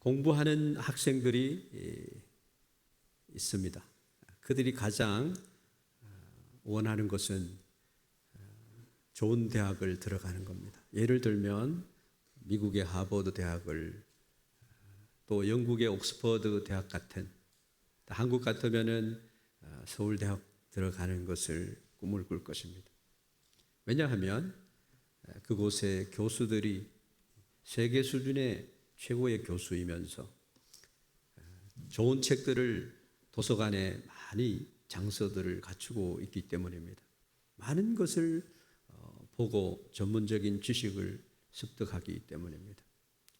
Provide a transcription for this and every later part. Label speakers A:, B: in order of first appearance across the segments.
A: 공부하는 학생들이 있습니다. 그들이 가장 원하는 것은 좋은 대학을 들어가는 겁니다. 예를 들면 미국의 하버드 대학을, 또 영국의 옥스퍼드 대학 같은, 한국 같으면은 서울대학 들어가는 것을 꿈을 꿀 것입니다. 왜냐하면 그곳의 교수들이 세계 수준의 최고의 교수이면서 좋은 책들을 도서관에 많이 장서들을 갖추고 있기 때문입니다. 많은 것을 보고 전문적인 지식을 습득하기 때문입니다.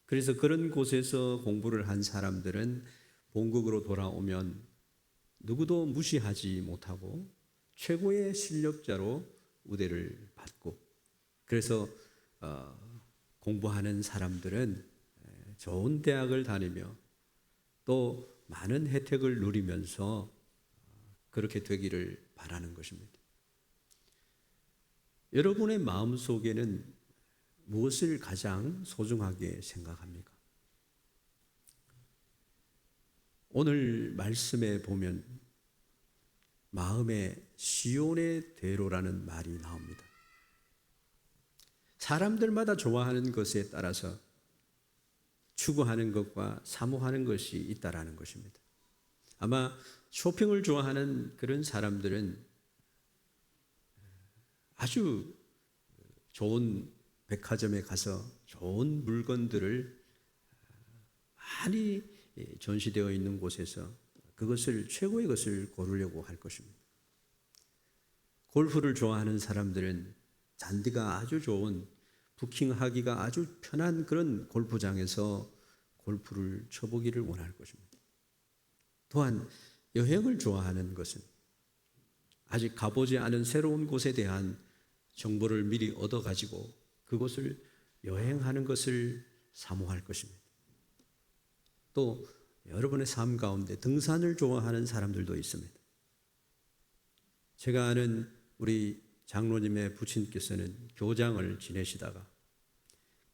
A: 그래서 그런 곳에서 공부를 한 사람들은 본국으로 돌아오면 누구도 무시하지 못하고 최고의 실력자로 우대를 받고, 그래서 공부하는 사람들은 좋은 대학을 다니며 또 많은 혜택을 누리면서 그렇게 되기를 바라는 것입니다. 여러분의 마음속에는 무엇을 가장 소중하게 생각합니까? 오늘 말씀에 보면 마음의 시온의 대로라는 말이 나옵니다. 사람들마다 좋아하는 것에 따라서 추구하는 것과 사모하는 것이 있다라는 것입니다. 아마 쇼핑을 좋아하는 그런 사람들은 아주 좋은 백화점에 가서 좋은 물건들을 많이 전시되어 있는 곳에서 그것을, 최고의 것을 고르려고 할 것입니다. 골프를 좋아하는 사람들은 잔디가 아주 좋은, 부킹하기가 아주 편한 그런 골프장에서 골프를 쳐보기를 원할 것입니다. 또한 여행을 좋아하는 것은 아직 가보지 않은 새로운 곳에 대한 정보를 미리 얻어가지고 그곳을 여행하는 것을 사모할 것입니다. 또 여러분의 삶 가운데 등산을 좋아하는 사람들도 있습니다. 제가 아는 우리 장로님의 부친께서는 교장을 지내시다가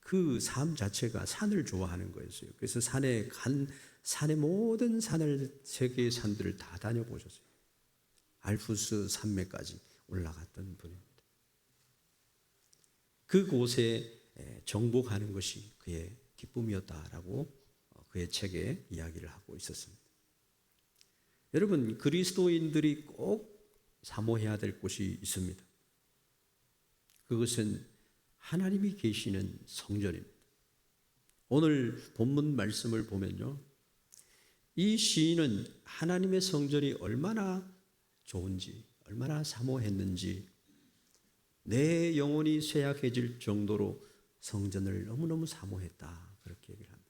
A: 그 삶 자체가 산을 좋아하는 거였어요. 그래서 산의 모든 산을, 세계의 산들을 다 다녀보셨어요. 알프스 산맥까지 올라갔던 분입니다. 그곳에 정복하는 것이 그의 기쁨이었다라고 그의 책에 이야기를 하고 있었습니다. 여러분, 그리스도인들이 꼭 사모해야 될 곳이 있습니다. 그것은 하나님이 계시는 성전입니다. 오늘 본문 말씀을 보면요, 이 시인은 하나님의 성전이 얼마나 좋은지, 얼마나 사모했는지, 내 영혼이 쇠약해질 정도로 성전을 너무너무 사모했다, 그렇게 얘기를 합니다.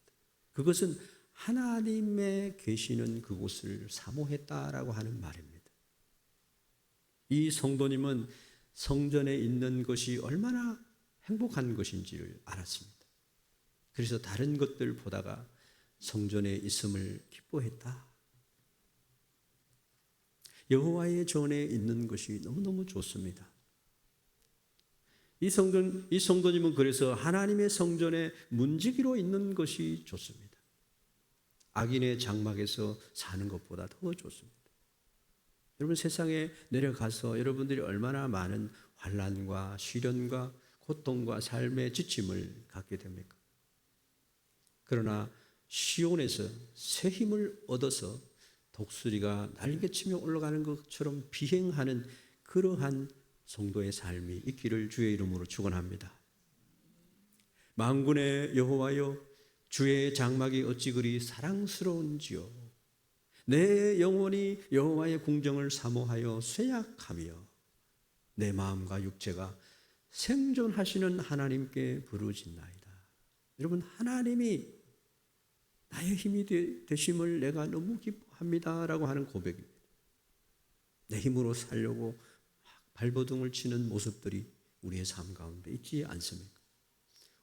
A: 그것은 하나님의 계시는 그곳을 사모했다라고 하는 말입니다. 이 성도님은 성전에 있는 것이 얼마나 행복한 것인지를 알았습니다. 그래서 다른 것들 보다가 성전에 있음을 기뻐했다. 여호와의 전에 있는 것이 너무너무 좋습니다. 이 성도님은 그래서 하나님의 성전에 문지기로 있는 것이 좋습니다. 악인의 장막에서 사는 것보다 더 좋습니다. 여러분, 세상에 내려가서 여러분들이 얼마나 많은 환난과 시련과 고통과 삶의 지침을 갖게 됩니까? 그러나 시온에서 새 힘을 얻어서 독수리가 날개치며 올라가는 것처럼 비행하는 그러한 성도의 삶이 있기를 주의 이름으로 축원합니다. 만군의 여호와여, 주의 장막이 어찌 그리 사랑스러운지요. 내 영혼이 여호와의 궁정을 사모하여 쇠약하며 내 마음과 육체가 생존하시는 하나님께 부르짖나이다. 여러분, 하나님이 나의 힘이 되심을 내가 너무 기뻐합니다라고 하는 고백입니다. 내 힘으로 살려고 발버둥을 치는 모습들이 우리의 삶 가운데 있지 않습니까?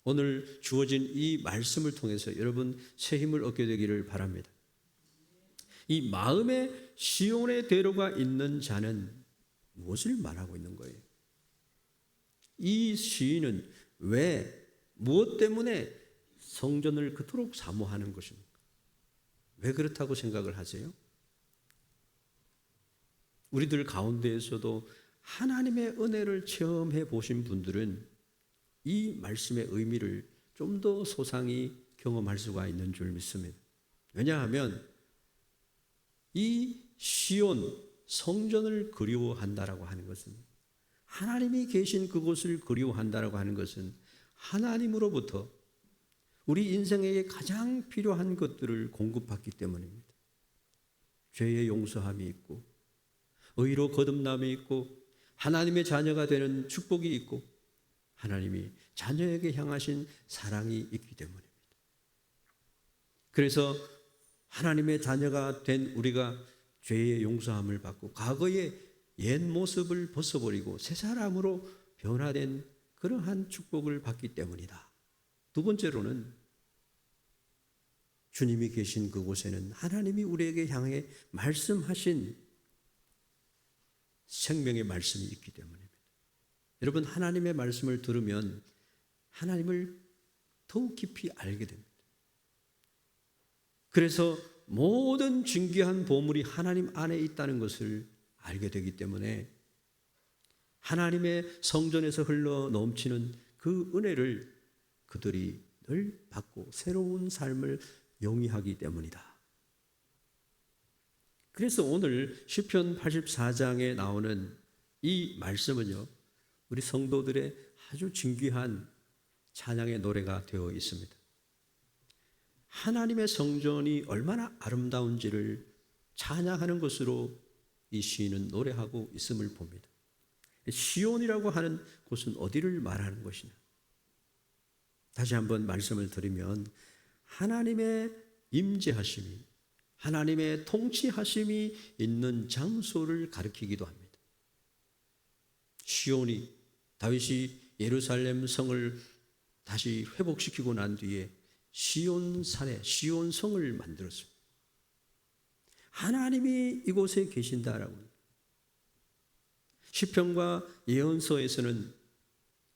A: 오늘 주어진 이 말씀을 통해서 여러분 새 힘을 얻게 되기를 바랍니다. 이 마음의 시온의 대로가 있는 자는 무엇을 말하고 있는 거예요? 이 시인은 왜, 무엇 때문에 성전을 그토록 사모하는 것입니까? 왜 그렇다고 생각을 하세요? 우리들 가운데에서도 하나님의 은혜를 체험해 보신 분들은 이 말씀의 의미를 좀 더 소상히 경험할 수가 있는 줄 믿습니다. 왜냐하면 이 시온 성전을 그리워한다라고 하는 것은, 하나님이 계신 그곳을 그리워한다라고 하는 것은 하나님으로부터 우리 인생에게 가장 필요한 것들을 공급받기 때문입니다. 죄의 용서함이 있고, 의로 거듭남이 있고, 하나님의 자녀가 되는 축복이 있고, 하나님이 자녀에게 향하신 사랑이 있기 때문입니다. 그래서 하나님의 자녀가 된 우리가 죄의 용서함을 받고 과거의 옛 모습을 벗어버리고 새 사람으로 변화된 그러한 축복을 받기 때문이다. 두 번째로는 주님이 계신 그곳에는 하나님이 우리에게 향해 말씀하신 생명의 말씀이 있기 때문입니다. 여러분, 하나님의 말씀을 들으면 하나님을 더욱 깊이 알게 됩니다. 그래서 모든 진귀한 보물이 하나님 안에 있다는 것을 알게 되기 때문에 하나님의 성전에서 흘러 넘치는 그 은혜를 그들이 늘 받고 새로운 삶을 영위하기 때문이다. 그래서 오늘 시편 84장에 나오는 이 말씀은요, 우리 성도들의 아주 진귀한 찬양의 노래가 되어 있습니다. 하나님의 성전이 얼마나 아름다운지를 찬양하는 것으로 이 시인은 노래하고 있음을 봅니다. 시온이라고 하는 곳은 어디를 말하는 것이냐? 다시 한번 말씀을 드리면 하나님의 임재하심이, 하나님의 통치하심이 있는 장소를 가리키기도 합니다. 시온이, 다윗이 예루살렘 성을 다시 회복시키고 난 뒤에 시온산에 시온성을 만들었습니다. 하나님이 이곳에 계신다라고. 시편과 예언서에서는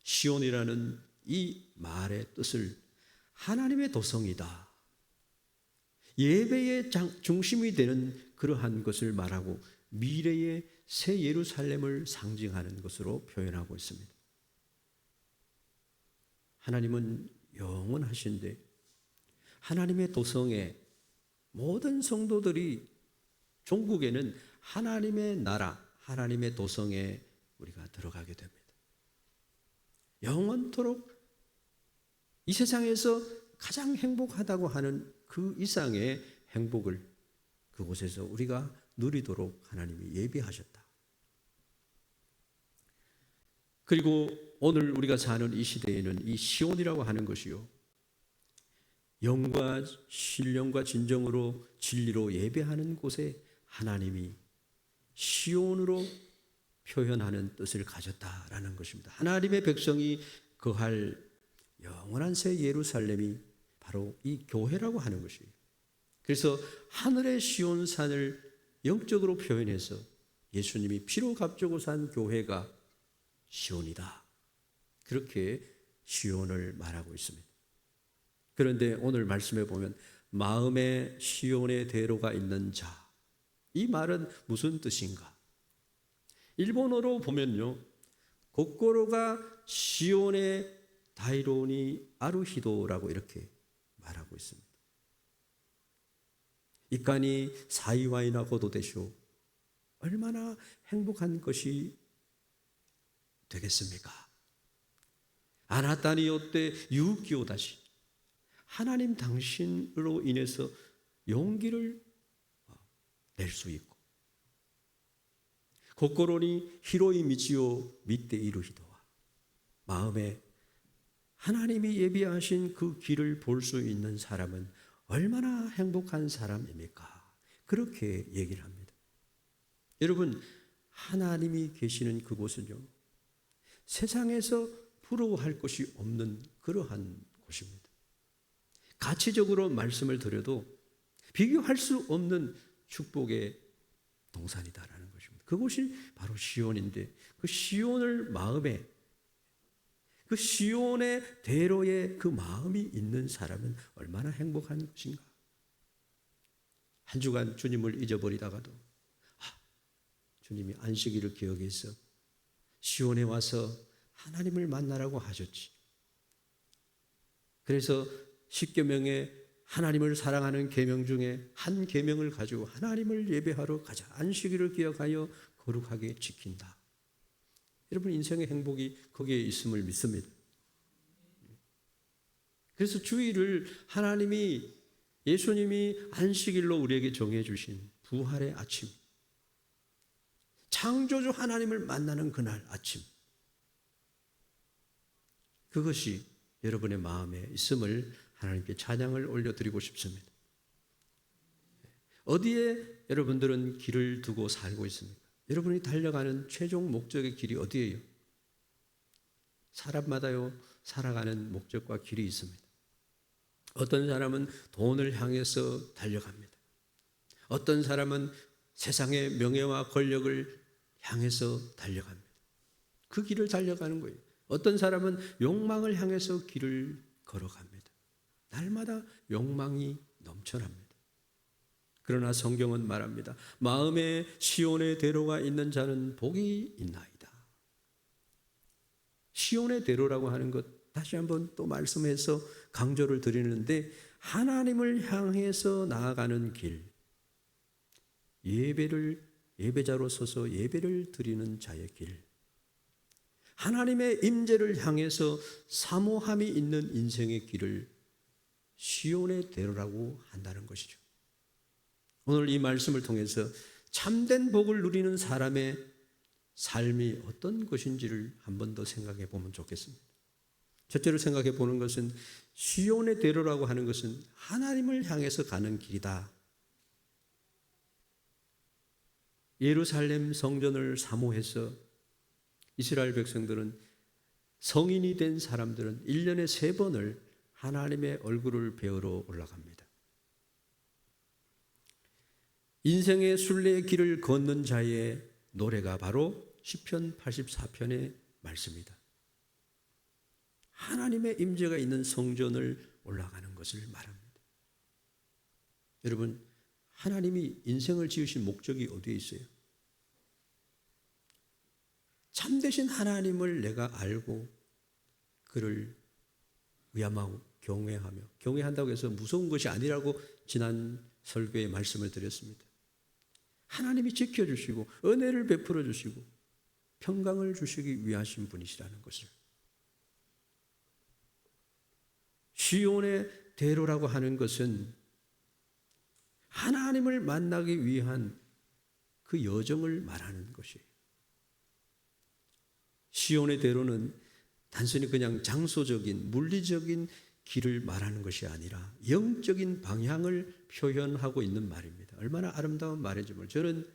A: 시온이라는 이 말의 뜻을 하나님의 도성이다, 예배의 중심이 되는 그러한 것을 말하고 미래의 새 예루살렘을 상징하는 것으로 표현하고 있습니다. 하나님은 영원하신데 하나님의 도성에 모든 성도들이, 종국에는 하나님의 나라, 하나님의 도성에 우리가 들어가게 됩니다. 영원토록 이 세상에서 가장 행복하다고 하는 그 이상의 행복을 그곳에서 우리가 누리도록 하나님이 예비하셨다. 그리고 오늘 우리가 사는 이 시대에는 이 시온이라고 하는 것이요, 영과 신령과 진정으로 진리로 예배하는 곳에 하나님이 시온으로 표현하는 뜻을 가졌다라는 것입니다. 하나님의 백성이 거할 영원한 새 예루살렘이 바로 이 교회라고 하는 것이에요. 그래서 하늘의 시온산을 영적으로 표현해서 예수님이 피로 값주고 산 교회가 시온이다, 그렇게 시온을 말하고 있습니다. 그런데 오늘 말씀에 보면 마음에 시온의 대로가 있는 자, 이 말은 무슨 뜻인가? 일본어로 보면요, 고코로가 시온의 다이로니 아루히도라고 이렇게 말하고 있습니다. 이까니 사이와이나 고도되쇼, 얼마나 행복한 것이 되겠습니까? 아나타니 요때 유기오다시, 하나님 당신으로 인해서 용기를 낼 수 있고, 고코로니 히로이 미치오 밑에 이루히도와, 마음에 하나님이 예비하신 그 길을 볼 수 있는 사람은 얼마나 행복한 사람입니까? 그렇게 얘기를 합니다. 여러분, 하나님이 계시는 그곳은요, 세상에서 부러워할 것이 없는 그러한 곳입니다. 가치적으로 말씀을 드려도 비교할 수 없는 축복의 동산이다라는 것입니다. 그곳이 바로 시온인데, 그 시온을 마음에, 그 시온의 대로에 그 마음이 있는 사람은 얼마나 행복한 것인가? 한 주간 주님을 잊어버리다가도 주님이 안식일을 기억해서 시온에 와서 하나님을 만나라고 하셨지. 그래서 10계명에 하나님을 사랑하는 계명 중에 한 계명을 가지고 하나님을 예배하러 가자. 안식일을 기억하여 거룩하게 지킨다. 여러분 인생의 행복이 거기에 있음을 믿습니다. 그래서 주일을 하나님이 예수님이 안식일로 우리에게 정해 주신 부활의 아침, 창조주 하나님을 만나는 그날 아침, 그것이 여러분의 마음에 있음을 하나님께 찬양을 올려드리고 싶습니다. 어디에 여러분들은 길을 두고 살고 있습니까? 여러분이 달려가는 최종 목적의 길이 어디예요? 사람마다요 살아가는 목적과 길이 있습니다. 어떤 사람은 돈을 향해서 달려갑니다. 어떤 사람은 세상의 명예와 권력을 향해서 달려갑니다. 그 길을 달려가는 거예요. 어떤 사람은 욕망을 향해서 길을 걸어갑니다. 날마다 욕망이 넘쳐납니다. 그러나 성경은 말합니다. 마음에 시온의 대로가 있는 자는 복이 있나이다. 시온의 대로라고 하는 것 다시 한번 또 말씀해서 강조를 드리는데, 하나님을 향해서 나아가는 길, 예배자로 서서 예배를 드리는 자의 길, 하나님의 임재를 향해서 사모함이 있는 인생의 길을 시온의 대로라고 한다는 것이죠. 오늘 이 말씀을 통해서 참된 복을 누리는 사람의 삶이 어떤 것인지를 한 번 더 생각해 보면 좋겠습니다. 첫째로 생각해 보는 것은 시온의 대로라고 하는 것은 하나님을 향해서 가는 길이다. 예루살렘 성전을 사모해서 이스라엘 백성들은, 성인이 된 사람들은 1년에 3번을 하나님의 얼굴을 배우러 올라갑니다. 인생의 순례의 길을 걷는 자의 노래가 바로 시편 84편의 말씀이다. 하나님의 임재가 있는 성전을 올라가는 것을 말합니다. 여러분, 하나님이 인생을 지으신 목적이 어디에 있어요? 참되신 하나님을 내가 알고 그를 의함하고 경외하며, 경외한다고 해서 무서운 것이 아니라고 지난 설교에 말씀을 드렸습니다. 하나님이 지켜주시고 은혜를 베풀어 주시고 평강을 주시기 위하신 분이시라는 것을, 시온의 대로라고 하는 것은 하나님을 만나기 위한 그 여정을 말하는 것이에요. 시온의 대로는 단순히 그냥 장소적인 물리적인 길을 말하는 것이 아니라 영적인 방향을 표현하고 있는 말입니다. 얼마나 아름다운 말인지 몰라요. 저는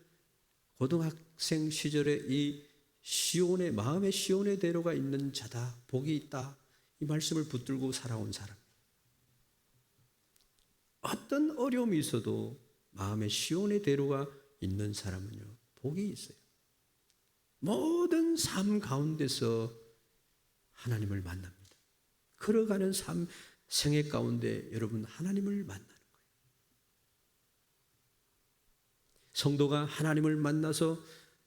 A: 고등학생 시절에 이 시온의, 마음의 시온의 대로가 있는 자다, 복이 있다, 이 말씀을 붙들고 살아온 사람. 어떤 어려움이 있어도 마음의 시온의 대로가 있는 사람은요, 복이 있어요. 모든 삶 가운데서 하나님을 만납니다. 걸어가는 삶, 생애 가운데 여러분 하나님을 만나는 거예요. 성도가 하나님을 만나서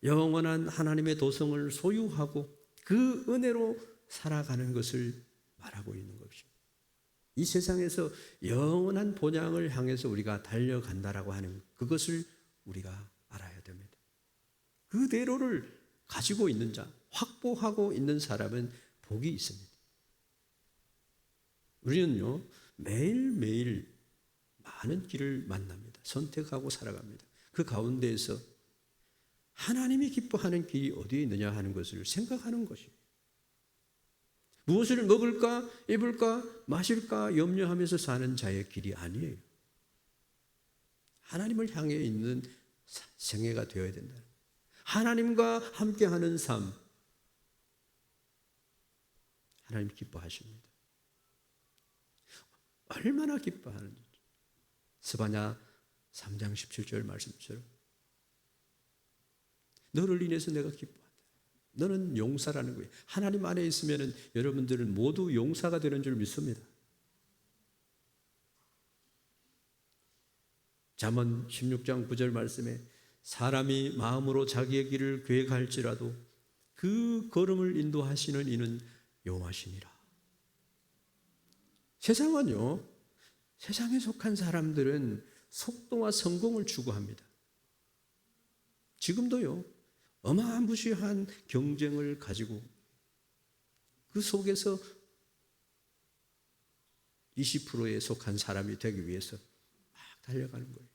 A: 영원한 하나님의 도성을 소유하고 그 은혜로 살아가는 것을 말하고 있는 것입니다. 이 세상에서 영원한 본향을 향해서 우리가 달려간다라고 하는 그것을 우리가 알아야 됩니다. 그 대로를 가지고 있는 자, 확보하고 있는 사람은 복이 있습니다. 우리는요, 매일매일 많은 길을 만납니다. 선택하고 살아갑니다. 그 가운데에서 하나님이 기뻐하는 길이 어디에 있느냐 하는 것을 생각하는 것입니다. 무엇을 먹을까, 입을까, 마실까 염려하면서 사는 자의 길이 아니에요. 하나님을 향해 있는 생애가 되어야 된다. 하나님과 함께하는 삶, 하나님 기뻐하십니다. 얼마나 기뻐하는지. 스바냐 3장 17절 말씀처럼 너를 인해서 내가 기뻐한다. 너는 용사라는 거예요. 하나님 안에 있으면 여러분들은 모두 용사가 되는 줄 믿습니다. 잠언 16장 9절 말씀에 사람이 마음으로 자기의 길을 계획할지라도 그 걸음을 인도하시는 이는 여호와시니라. 세상은요, 세상에 속한 사람들은 속도와 성공을 추구합니다. 지금도요, 어마무시한 경쟁을 가지고 그 속에서 20%에 속한 사람이 되기 위해서 막 달려가는 거예요.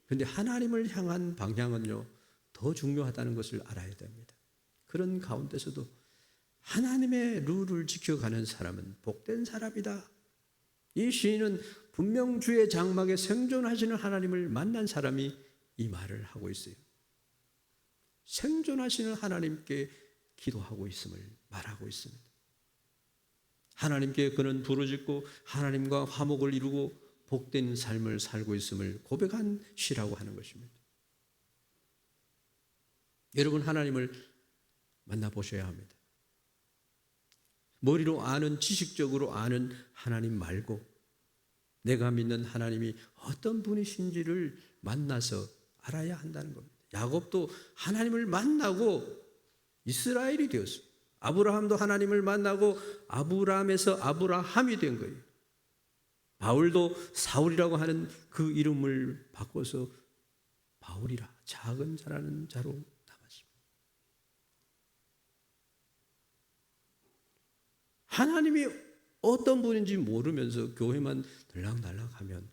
A: 그런데 하나님을 향한 방향은요, 더 중요하다는 것을 알아야 됩니다. 그런 가운데서도 하나님의 룰을 지켜가는 사람은 복된 사람이다. 이 시인은 분명 주의 장막에 생존하시는 하나님을 만난 사람이 이 말을 하고 있어요. 생존하시는 하나님께 기도하고 있음을 말하고 있습니다. 하나님께 그는 부르짖고 하나님과 화목을 이루고 복된 삶을 살고 있음을 고백한 시라고 하는 것입니다. 여러분, 하나님을 만나보셔야 합니다. 머리로 아는, 지식적으로 아는 하나님 말고 내가 믿는 하나님이 어떤 분이신지를 만나서 알아야 한다는 겁니다. 야곱도 하나님을 만나고 이스라엘이 되었어요. 아브라함도 하나님을 만나고 아브라함에서 아브라함이 된 거예요. 바울도 사울이라고 하는 그 이름을 바꿔서 바울이라, 작은 자라는 자로 남았습니다. 하나님이 어떤 분인지 모르면서 교회만 들락날락하면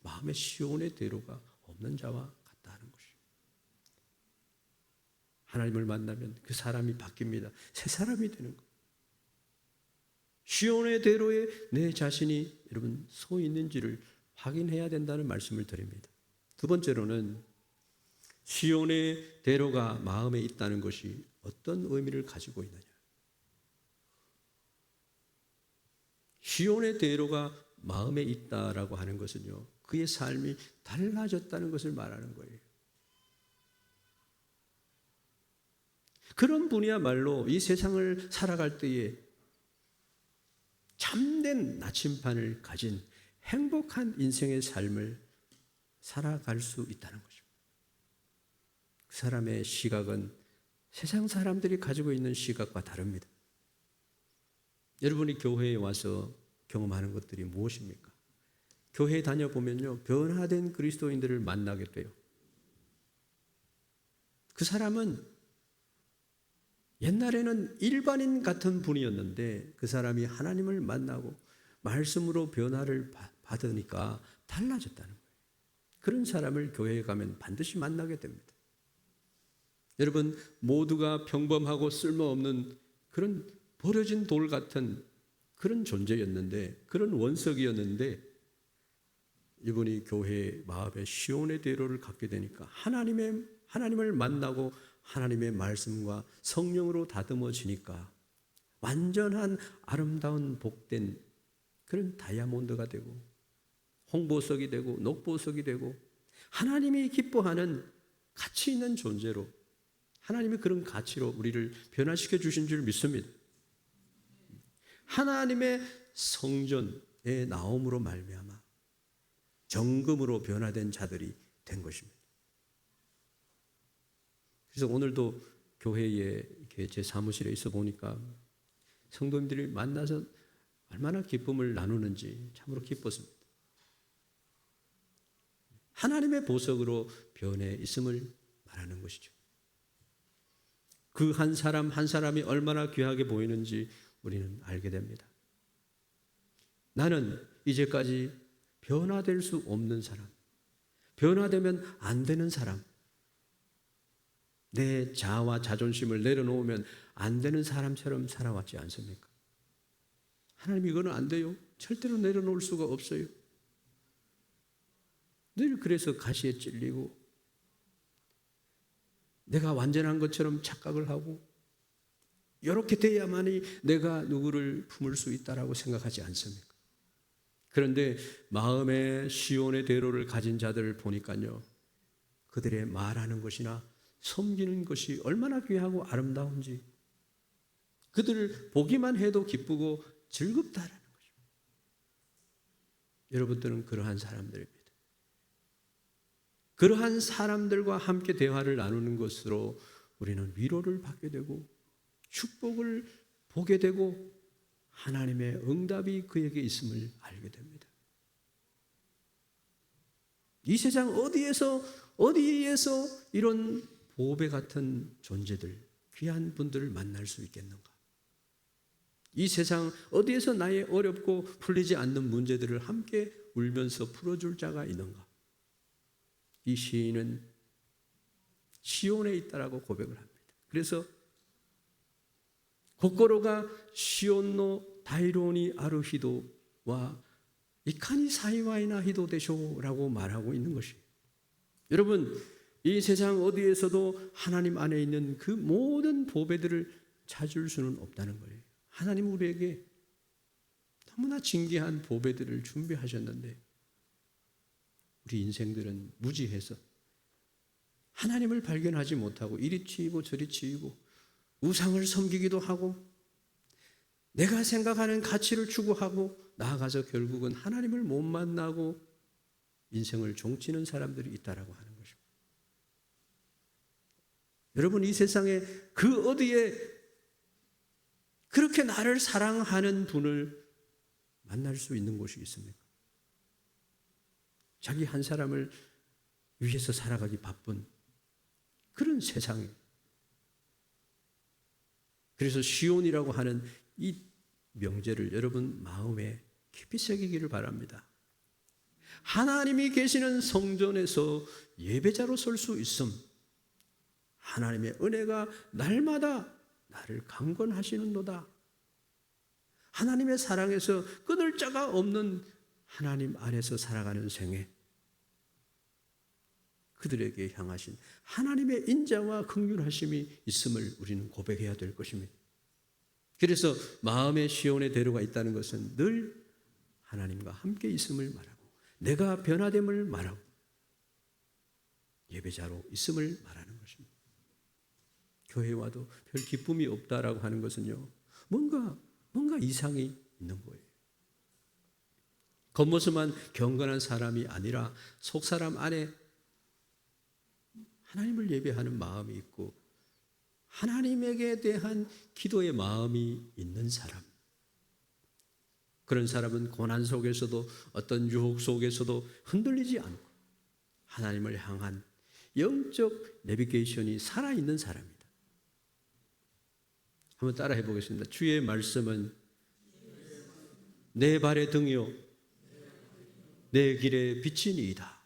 A: 마음의 시온의 대로가 없는 자와 같다는 것이에요. 하나님을 만나면 그 사람이 바뀝니다. 새 사람이 되는 거예요. 시온의 대로에 내 자신이 여러분 서 있는지를 확인해야 된다는 말씀을 드립니다. 두 번째로는 시온의 대로가 마음에 있다는 것이 어떤 의미를 가지고 있느냐. 시온의 대로가 마음에 있다라고 하는 것은요, 그의 삶이 달라졌다는 것을 말하는 거예요. 그런 분이야말로 이 세상을 살아갈 때에 참된 나침반을 가진 행복한 인생의 삶을 살아갈 수 있다는 것입니다. 그 사람의 시각은 세상 사람들이 가지고 있는 시각과 다릅니다. 여러분이 교회에 와서 경험하는 것들이 무엇입니까? 교회에 다녀보면요, 변화된 그리스도인들을 만나게 돼요. 그 사람은 옛날에는 일반인 같은 분이었는데 그 사람이 하나님을 만나고 말씀으로 변화를 받으니까 달라졌다는 거예요. 그런 사람을 교회에 가면 반드시 만나게 됩니다. 여러분, 모두가 평범하고 쓸모없는 그런 버려진 돌 같은 그런 존재였는데, 그런 원석이었는데 이분이 교회의 마음의 시온의 대로를 갖게 되니까 하나님을 만나고 하나님의 말씀과 성령으로 다듬어지니까 완전한 아름다운 복된 그런 다이아몬드가 되고 홍보석이 되고 녹보석이 되고 하나님이 기뻐하는 가치 있는 존재로, 하나님이 그런 가치로 우리를 변화시켜 주신 줄 믿습니다. 하나님의 성전의 나옴으로 말미암아 정금으로 변화된 자들이 된 것입니다. 그래서 오늘도 교회에 이렇게 제 사무실에 있어 보니까 성도님들이 만나서 얼마나 기쁨을 나누는지 참으로 기뻤습니다. 하나님의 보석으로 변해 있음을 말하는 것이죠. 그 한 사람 한 사람이 얼마나 귀하게 보이는지 우리는 알게 됩니다. 나는 이제까지 변화될 수 없는 사람, 변화되면 안 되는 사람, 내 자아와 자존심을 내려놓으면 안 되는 사람처럼 살아왔지 않습니까? 하나님, 이거는 안 돼요. 절대로 내려놓을 수가 없어요. 늘 그래서 가시에 찔리고 내가 완전한 것처럼 착각을 하고 이렇게 돼야만이 내가 누구를 품을 수 있다라고 생각하지 않습니까? 그런데 마음의 시온의 대로를 가진 자들을 보니까요, 그들의 말하는 것이나 섬기는 것이 얼마나 귀하고 아름다운지 그들을 보기만 해도 기쁘고 즐겁다라는 거죠. 여러분들은 그러한 사람들입니다. 그러한 사람들과 함께 대화를 나누는 것으로 우리는 위로를 받게 되고 축복을 보게 되고 하나님의 응답이 그에게 있음을 알게 됩니다. 이 세상 어디에서 이런 보배 같은 존재들, 귀한 분들을 만날 수 있겠는가? 이 세상 어디에서 나의 어렵고 풀리지 않는 문제들을 함께 울면서 풀어줄 자가 있는가? 이 시인은 시온에 있다라고 고백을 합니다. 그래서 고코로가 시온노 다이로니 아르히도와 이카니 사이와이나 히도데쇼라고 말하고 있는 것이에요. 여러분, 이 세상 어디에서도 하나님 안에 있는 그 모든 보배들을 찾을 수는 없다는 거예요. 하나님 우리에게 너무나 진귀한 보배들을 준비하셨는데 우리 인생들은 무지해서 하나님을 발견하지 못하고 이리 치이고 저리 치이고 우상을 섬기기도 하고 내가 생각하는 가치를 추구하고 나아가서 결국은 하나님을 못 만나고 인생을 종치는 사람들이 있다라고 하는 것입니다. 여러분, 이 세상에 그 어디에 그렇게 나를 사랑하는 분을 만날 수 있는 곳이 있습니까? 자기 한 사람을 위해서 살아가기 바쁜 그런 세상에, 그래서 시온이라고 하는 이 명제를 여러분 마음에 깊이 새기기를 바랍니다. 하나님이 계시는 성전에서 예배자로 설 수 있음, 하나님의 은혜가 날마다 나를 강권하시는도다. 하나님의 사랑에서 끊을 자가 없는 하나님 안에서 살아가는 생애, 그들에게 향하신 하나님의 인자와 긍휼하심이 있음을 우리는 고백해야 될 것입니다. 그래서 마음의 시온의 대로가 있다는 것은 늘 하나님과 함께 있음을 말하고 내가 변화됨을 말하고 예배자로 있음을 말하는 것입니다. 교회 와도 별 기쁨이 없다라고 하는 것은요, 뭔가 이상이 있는 거예요. 겉모습만 경건한 사람이 아니라 속사람 안에 하나님을 예배하는 마음이 있고 하나님에게 대한 기도의 마음이 있는 사람, 그런 사람은 고난 속에서도 어떤 유혹 속에서도 흔들리지 않고 하나님을 향한 영적 내비게이션이 살아있는 사람입니다. 한번 따라해 보겠습니다. 주의 말씀은 내 발의 등이요 내 길의 빛이니이다.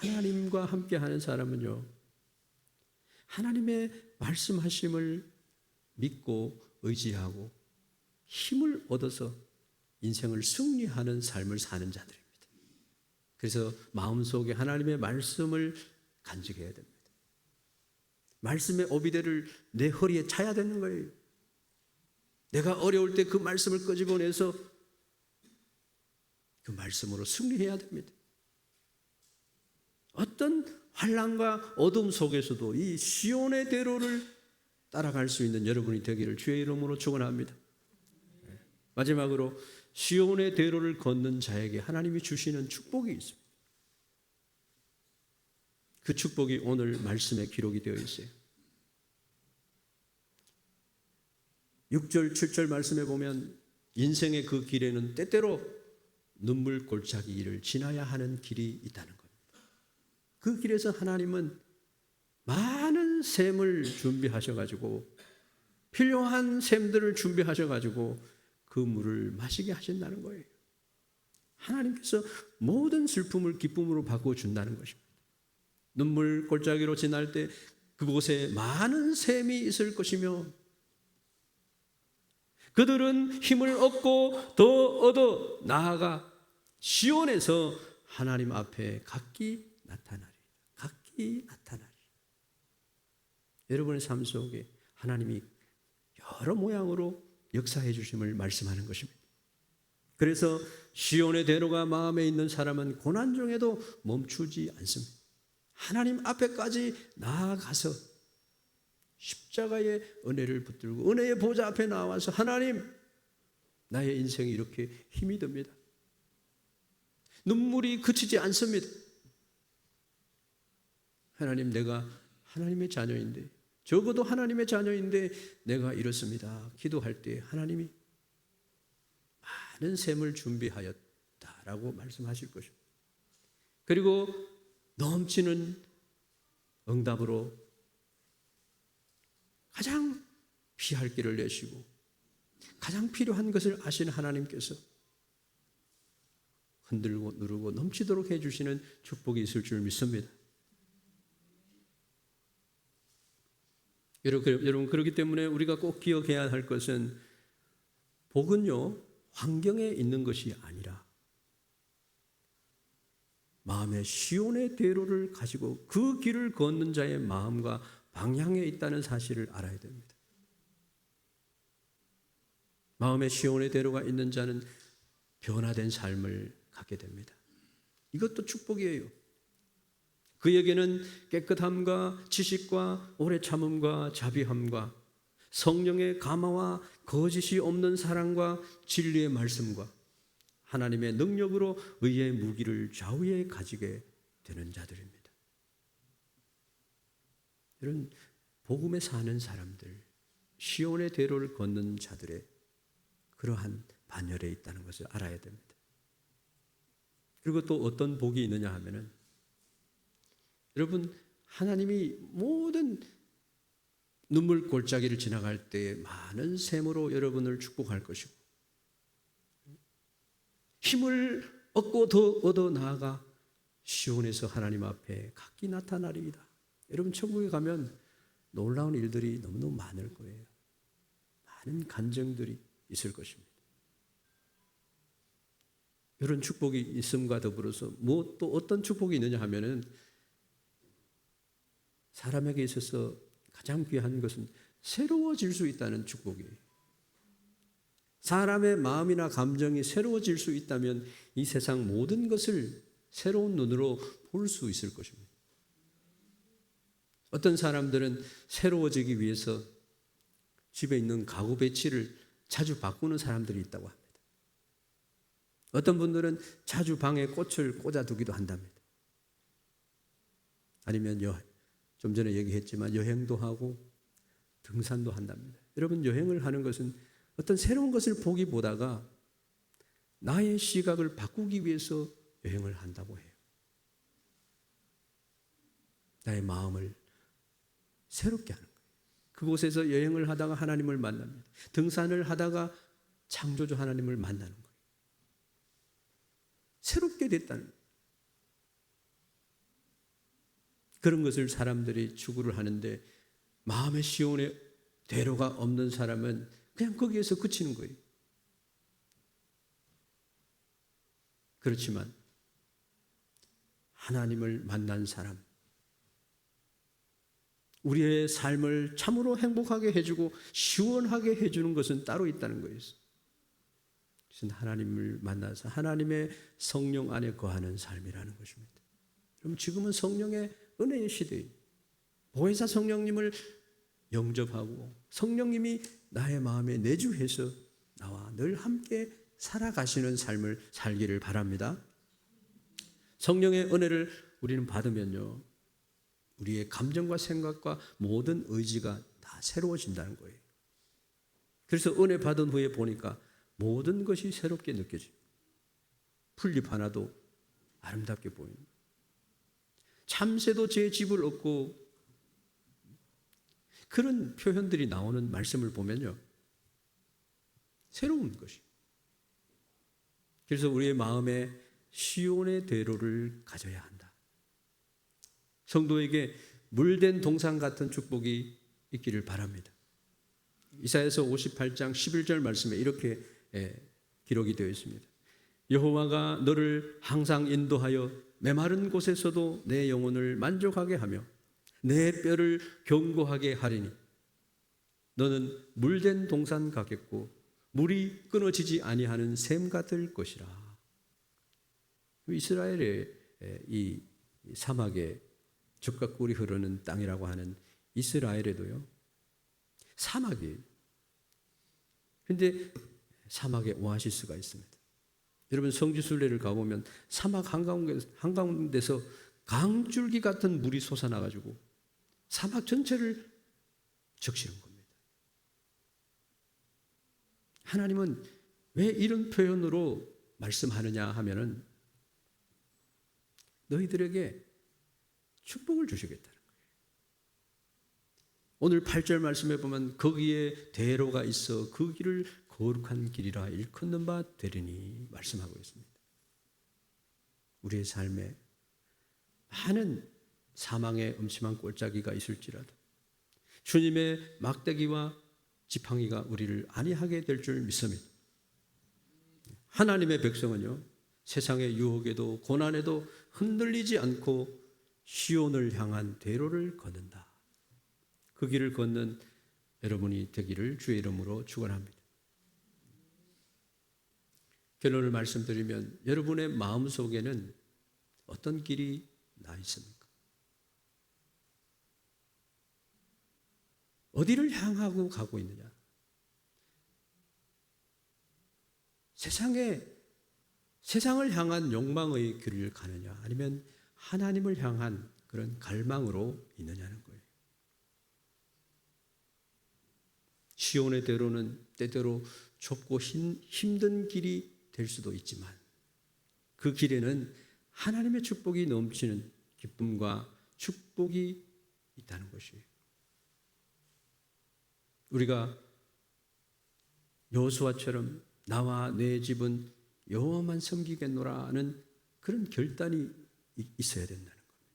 A: 하나님과 함께하는 사람은요, 하나님의 말씀하심을 믿고 의지하고 힘을 얻어서 인생을 승리하는 삶을 사는 자들입니다. 그래서 마음속에 하나님의 말씀을 간직해야 됩니다. 말씀의 오비대를 내 허리에 차야 되는 거예요. 내가 어려울 때 그 말씀을 끄집어내서 그 말씀으로 승리해야 됩니다. 어떤 환난과 어둠 속에서도 이 시온의 대로를 따라갈 수 있는 여러분이 되기를 주의 이름으로 축원합니다. 마지막으로 시온의 대로를 걷는 자에게 하나님이 주시는 축복이 있습니다. 그 축복이 오늘 말씀에 기록이 되어 있어요. 6절, 7절 말씀에 보면 인생의 그 길에는 때때로 눈물 골짜기 길을 지나야 하는 길이 있다는 겁니다. 그 길에서 하나님은 많은 샘을 준비하셔가지고 필요한 샘들을 준비하셔가지고 그 물을 마시게 하신다는 거예요. 하나님께서 모든 슬픔을 기쁨으로 바꿔준다는 것입니다. 눈물 골짜기로 지날 때 그곳에 많은 샘이 있을 것이며 그들은 힘을 얻고 더 얻어 나아가 시온에서 하나님 앞에 각기 나타나리. 각기 나타나리. 여러분의 삶 속에 하나님이 여러 모양으로 역사해 주심을 말씀하는 것입니다. 그래서 시온의 대로가 마음에 있는 사람은 고난 중에도 멈추지 않습니다. 하나님 앞에까지 나아가서 십자가의 은혜를 붙들고 은혜의 보좌 앞에 나와서 하나님, 나의 인생이 이렇게 힘이 듭니다. 눈물이 그치지 않습니다. 하나님, 내가 하나님의 자녀인데, 적어도 하나님의 자녀인데 내가 이렇습니다. 기도할 때 하나님이 많은 샘을 준비하였다라고 말씀하실 것입니다. 그리고 넘치는 응답으로 가장 피할 길을 내시고 가장 필요한 것을 아시는 하나님께서 흔들고 누르고 넘치도록 해주시는 축복이 있을 줄 믿습니다. 여러분, 그렇기 때문에 우리가 꼭 기억해야 할 것은 복은요, 환경에 있는 것이 아니라 마음의 시온의 대로를 가지고 그 길을 걷는 자의 마음과 방향에 있다는 사실을 알아야 됩니다. 마음의 시온의 대로가 있는 자는 변화된 삶을 갖게 됩니다. 이것도 축복이에요. 그에게는 깨끗함과 지식과 오래 참음과 자비함과 성령의 감화와 거짓이 없는 사랑과 진리의 말씀과 하나님의 능력으로 의의 무기를 좌우에 가지게 되는 자들입니다. 이런 복음에 사는 사람들, 시온의 대로를 걷는 자들의 그러한 반열에 있다는 것을 알아야 됩니다. 그리고 또 어떤 복이 있느냐 하면은, 여러분, 하나님이 모든 눈물 골짜기를 지나갈 때 많은 샘으로 여러분을 축복할 것이고 힘을 얻고 더 얻어 나아가 시온에서 하나님 앞에 각기 나타나리이다. 여러분, 천국에 가면 놀라운 일들이 너무너무 많을 거예요. 많은 간증들이 있을 것입니다. 이런 축복이 있음과 더불어서 또 어떤 축복이 있느냐 하면은, 사람에게 있어서 가장 귀한 것은 새로워질 수 있다는 축복이에요. 사람의 마음이나 감정이 새로워질 수 있다면 이 세상 모든 것을 새로운 눈으로 볼 수 있을 것입니다. 어떤 사람들은 새로워지기 위해서 집에 있는 가구 배치를 자주 바꾸는 사람들이 있다고 합니다. 어떤 분들은 자주 방에 꽃을 꽂아두기도 한답니다. 아니면 좀 전에 얘기했지만 여행도 하고 등산도 한답니다. 여러분, 여행을 하는 것은 어떤 새로운 것을 보기보다가 나의 시각을 바꾸기 위해서 여행을 한다고 해요. 나의 마음을 새롭게 하는 거예요. 그곳에서 여행을 하다가 하나님을 만납니다. 등산을 하다가 창조주 하나님을 만나는 거예요. 새롭게 됐다는 거예요. 그런 것을 사람들이 추구를 하는데, 마음의 시온의 대로가 없는 사람은 그냥 거기에서 그치는 거예요. 그렇지만 하나님을 만난 사람, 우리의 삶을 참으로 행복하게 해주고 시원하게 해주는 것은 따로 있다는 거예요. 그것은 하나님을 만나서 하나님의 성령 안에 거하는 삶이라는 것입니다. 그럼 지금은 성령의 은혜의 시대예요. 보혜사 성령님을 영접하고 성령님이 나의 마음에 내주해서 나와 늘 함께 살아가시는 삶을 살기를 바랍니다. 성령의 은혜를 우리는 받으면요, 우리의 감정과 생각과 모든 의지가 다 새로워진다는 거예요. 그래서 은혜 받은 후에 보니까 모든 것이 새롭게 느껴져요. 풀잎 하나도 아름답게 보입니다. 참새도 제 집을 얻고, 그런 표현들이 나오는 말씀을 보면요, 새로운 것이. 그래서 우리의 마음에 시온의 대로를 가져야 한다. 성도에게 물된 동산 같은 축복이 있기를 바랍니다. 이사야서 58장 11절 말씀에 이렇게 기록이 되어 있습니다. 여호와가 너를 항상 인도하여 메마른 곳에서도 내 영혼을 만족하게 하며 내 뼈를 견고하게 하리니 너는 물된 동산 같겠고 물이 끊어지지 아니하는 샘 같을 것이라. 이스라엘의 이 사막에 젖과 꿀이 흐르는 땅이라고 하는 이스라엘에도요, 사막이에요. 그런데 사막에 오아시스가 있습니다. 여러분 성지순례를 가보면 사막 한가운데서 강줄기 같은 물이 솟아나가지고 사막 전체를 적시는 겁니다. 하나님은 왜 이런 표현으로 말씀하느냐 하면은 너희들에게 축복을 주시겠다는 거예요. 오늘 8절 말씀에 보면 거기에 대로가 있어 그 길을 거룩한 길이라 일컫는 바 되리니 말씀하고 있습니다. 우리의 삶에 많은 사망의 음침한 골짜기가 있을지라도 주님의 막대기와 지팡이가 우리를 안위하게 될 줄 믿습니다. 하나님의 백성은요, 세상의 유혹에도 고난에도 흔들리지 않고 시온을 향한 대로를 걷는다. 그 길을 걷는 여러분이 되기를 주의 이름으로 축원합니다. 결론을 말씀드리면 여러분의 마음속에는 어떤 길이 나 있습니까? 어디를 향하고 가고 있느냐? 세상을 향한 욕망의 길을 가느냐? 아니면 하나님을 향한 그런 갈망으로 있느냐는 거예요. 시온의 대로는 때때로 좁고 힘든 길이 될 수도 있지만 그 길에는 하나님의 축복이 넘치는 기쁨과 축복이 있다는 것이에요. 우리가 여호수아처럼 나와 내 집은 여호와만 섬기겠노라는 그런 결단이 있어야 된다는 겁니다.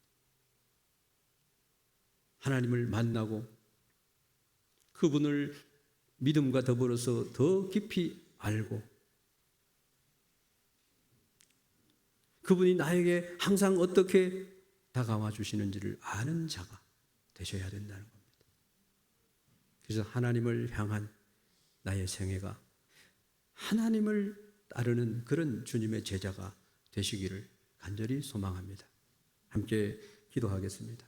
A: 하나님을 만나고 그분을 믿음과 더불어서 더 깊이 알고 그분이 나에게 항상 어떻게 다가와 주시는지를 아는 자가 되셔야 된다는 겁니다. 그래서 하나님을 향한 나의 생애가 하나님을 따르는 그런 주님의 제자가 되시기를 간절히 소망합니다. 함께 기도하겠습니다.